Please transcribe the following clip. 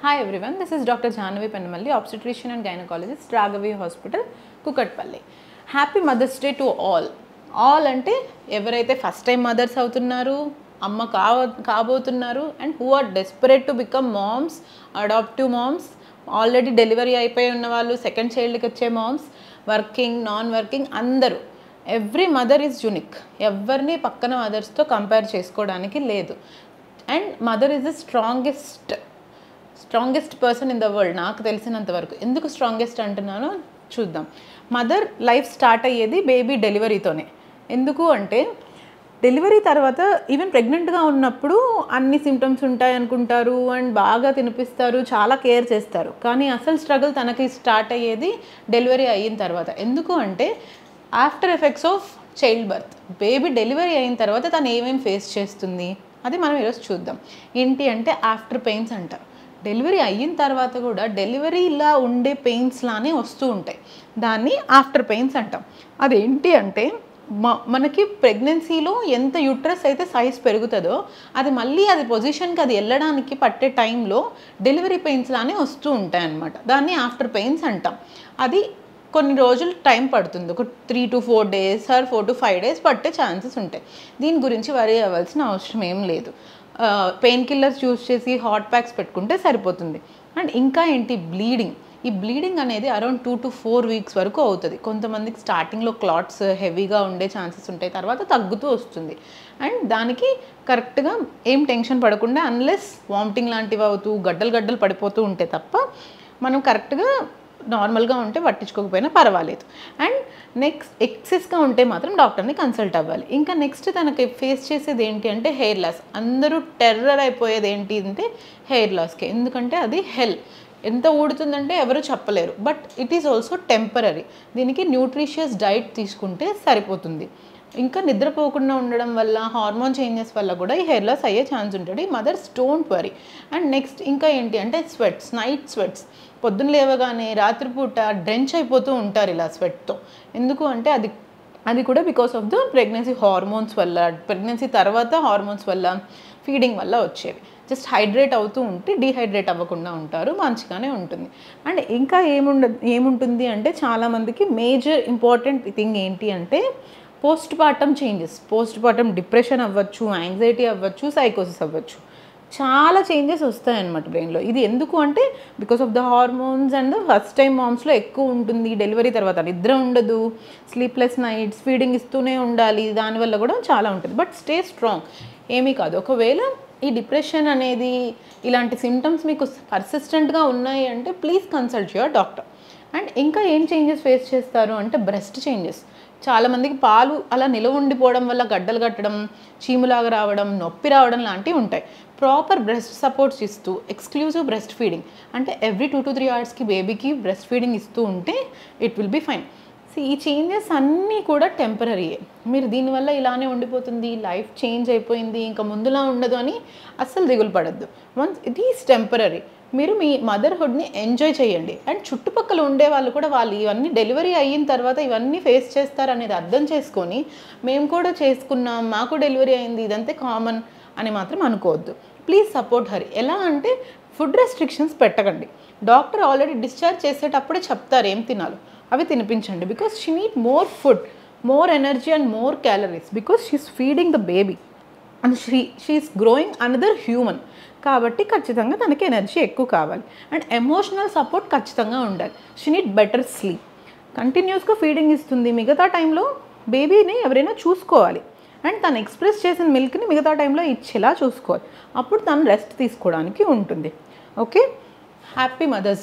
Hi everyone, this is Dr. Jahnavi Pennamalli, obstetrician and gynecologist, Raghavi Hospital, Kukatpalli. Happy Mother's Day to all. All ante evaraithe first time mothers avutunnaru, amma kaabothunaru and who are desperate to become moms, adoptive moms, already delivery అయిపోయి ఉన్న వాళ్ళు second చైల్డ్కి వచ్చే moms, working non working అందరూ every mother is unique. ఎవరిని పక్కన మదర్స్తో compare చేసుకోవడానికి లేదు. And mother is the strongest person in the world నాకు తెలిసినంత వరకు. ఎందుకు స్ట్రాంగెస్ట్ అంటున్నానో చూద్దాం. మదర్ లైఫ్ స్టార్ట్ అయ్యేది బేబీ డెలివరీతోనే. ఎందుకు అంటే డెలివరీ తర్వాత ఈవెన్ ప్రెగ్నెంట్గా ఉన్నప్పుడు అన్ని సిమ్టమ్స్ ఉంటాయి అనుకుంటారు అండ్ బాగా తినిపిస్తారు, చాలా కేర్ చేస్తారు. కానీ అసలు స్ట్రగుల్ తనకి స్టార్ట్ అయ్యేది డెలివరీ అయిన తర్వాత. ఎందుకు అంటే after effects of child birth, baby delivery అయిన తర్వాత తను ఏమేమి ఫేస్ చేస్తుంది అది మనం ఈరోజు చూద్దాం. ఏంటి అంటే ఆఫ్టర్ పెయిన్స్ అంటారు. డెలివరీ అయిన తర్వాత కూడా డెలివరీలా ఉండే పెయిన్స్ లానే వస్తూ ఉంటాయి, దాన్ని ఆఫ్టర్ పెయిన్స్ అంటాం. అదేంటి అంటే మనకి ప్రెగ్నెన్సీలో ఎంత యూట్రస్ అయితే సైజ్ పెరుగుతుందో అది మళ్ళీ అది పొజిషన్కి అది వెళ్ళడానికి పట్టే టైంలో డెలివరీ పెయిన్స్ లానే వస్తూ ఉంటాయి అన్నమాట. దాన్ని ఆఫ్టర్ పెయిన్స్ అంటాం. అది కొన్ని రోజులు టైం పడుతుంది, ఒక 3 to 4 days or 4 to 5 days పట్టే ఛాన్సెస్ ఉంటాయి. దీని గురించి వరీ అవ్వాల్సిన అవసరం ఏం లేదు. పెయిన్ కిల్లర్స్ యూజ్ చేసి హాట్ ప్యాక్స్ పెట్టుకుంటే సరిపోతుంది. అండ్ ఇంకా ఏంటి, బ్లీడింగ్. ఈ బ్లీడింగ్ అనేది అరౌండ్ 2 to 4 weeks వరకు అవుతుంది. కొంతమందికి స్టార్టింగ్లో క్లాట్స్ హెవీగా ఉండే ఛాన్సెస్ ఉంటాయి, తర్వాత తగ్గుతూ వస్తుంది. అండ్ దానికి కరెక్ట్గా ఏం టెన్షన్ పడకుండా, అన్లెస్ వామిటింగ్ లాంటివి అవుతూ గడ్డలు పడిపోతూ ఉంటే తప్ప మనం కరెక్ట్గా నార్మల్గా ఉంటే పట్టించుకోకపోయినా పర్వాలేదు. అండ్ నెక్స్ట్ ఎక్సెస్గా ఉంటే మాత్రం డాక్టర్ని కన్సల్ట్ అవ్వాలి. ఇంకా నెక్స్ట్ తనకి ఫేస్ చేసేది ఏంటి అంటే హెయిర్ లాస్. అందరూ టెర్రర్ అయిపోయేది ఏంటి అంటే హెయిర్ లాస్కి. ఎందుకంటే అది ఎంత ఊడుతుందంటే ఎవరు చెప్పలేరు. But it is also temporary. దీనికి న్యూట్రిషియస్ డైట్ తీసుకుంటే సరిపోతుంది. ఇంకా నిద్రపోకుండా ఉండడం వల్ల, హార్మోన్ చేంజెస్ వల్ల కూడా ఈ హెయిర్ లాస్ అయ్యే ఛాన్స్ ఉంటుంది. Mothers don't worry. And next ఇంకా ఏంటి అంటే స్వెట్స్, నైట్ స్వెట్స్. పొద్దున్న లేవగానే రాత్రిపూట డ్రెంచ్ అయిపోతూ ఉంటారు ఇలా స్వెట్తో. ఎందుకు అంటే అది కూడా because of the pregnancy hormones వల్ల, ప్రెగ్నెన్సీ తర్వాత హార్మోన్స్ వల్ల, ఫీడింగ్ వల్ల వచ్చేవి. జస్ట్ హైడ్రేట్ అవుతూ ఉంటే డీహైడ్రేట్ అవ్వకుండా ఉంటారు, మంచిగానే ఉంటుంది. అండ్ ఇంకా ఏముంటుంది అంటే చాలామందికి మేజర్ ఇంపార్టెంట్ థింగ్ ఏంటి అంటే post partum changes. Post partum depression అవ్వచ్చు, యాంగ్జైటీ అవ్వచ్చు, సైకోసిస్ అవ్వచ్చు. చాలా చేంజెస్ వస్తాయన్నమాట బ్రెయిన్లో. ఇది ఎందుకు అంటే because of the hormones and first time మామ్స్లో ఎక్కువ ఉంటుంది. డెలివరీ తర్వాత నిద్ర ఉండదు, స్లీప్లెస్ నైట్స్, ఫీడింగ్ ఇస్తూనే ఉండాలి, దానివల్ల కూడా చాలా ఉంటుంది. బట్ స్టే స్ట్రాంగ్, ఏమీ కాదు. ఒకవేళ ఈ డిప్రెషన్ అనేది ఇలాంటి సిమ్టమ్స్ మీకు పర్సిస్టెంట్గా ఉన్నాయి అంటే please consult your doctor. And ఇంకా ఏం చేంజెస్ ఫేస్ చేస్తారు అంటే బ్రెస్ట్ చేంజెస్. చాలామందికి పాలు అలా నిలవ ఉండిపోవడం వల్ల గడ్డలు కట్టడం, చీములాగా రావడం, నొప్పి రావడం లాంటివి ఉంటాయి. ప్రాపర్ బ్రెస్ట్ సపోర్ట్స్ ఇస్తూ ఎక్స్క్లూజివ్ బ్రెస్ట్ ఫీడింగ్ అంటే ఎవ్రీ 2 to 3 hours బేబీకి బ్రెస్ట్ ఫీడింగ్ ఇస్తూ ఉంటే ఇట్ విల్ బీ ఫైన్. ఈ చేంజెస్ అన్నీ కూడా టెంపరీయే. మీరు దీనివల్ల ఇలానే ఉండిపోతుంది, లైఫ్ చేంజ్ అయిపోయింది, ఇంకా ముందులా ఉండదు అని అస్సలు దిగులు పడద్దు. Once it is temporary. మీరు మీ మదర్హుడ్ని ఎంజాయ్ చేయండి. అండ్ చుట్టుపక్కల ఉండే వాళ్ళు కూడా వాళ్ళు ఇవన్నీ డెలివరీ అయిన తర్వాత ఇవన్నీ ఫేస్ చేస్తారనేది అర్థం చేసుకొని మేము కూడా చేసుకున్నాం, మాకు డెలివరీ అయింది, ఇదంతా కామన్ అని మాత్రం అనుకోవద్దు. Please support her. ఎలా అంటే ఫుడ్ రెస్ట్రిక్షన్స్ పెట్టకండి. డాక్టర్ ఆల్రెడీ డిశ్చార్జ్ చేసేటప్పుడే చెప్తారు ఏం తినాలో, అవి తినిపించండి. Because she need more food, more energy and more calories because she's feeding the baby and she's growing another human. కాబట్టి ఖచ్చితంగా తనకి ఎనర్జీ ఎక్కువ కావాలి. అండ్ ఎమోషనల్ సపోర్ట్ ఖచ్చితంగా ఉండాలి. She need better sleep. కంటిన్యూస్గా ఫీడింగ్ ఇస్తుంది, మిగతా టైంలో బేబీని ఎవరైనా చూసుకోవాలి. అండ్ తను ఎక్స్ప్రెస్ చేసిన మిల్క్ని మిగతా టైంలో ఇచ్చేలా చూసుకోవాలి. అప్పుడు తను రెస్ట్ తీసుకోవడానికి ఉంటుంది. Okay, happy mothers day.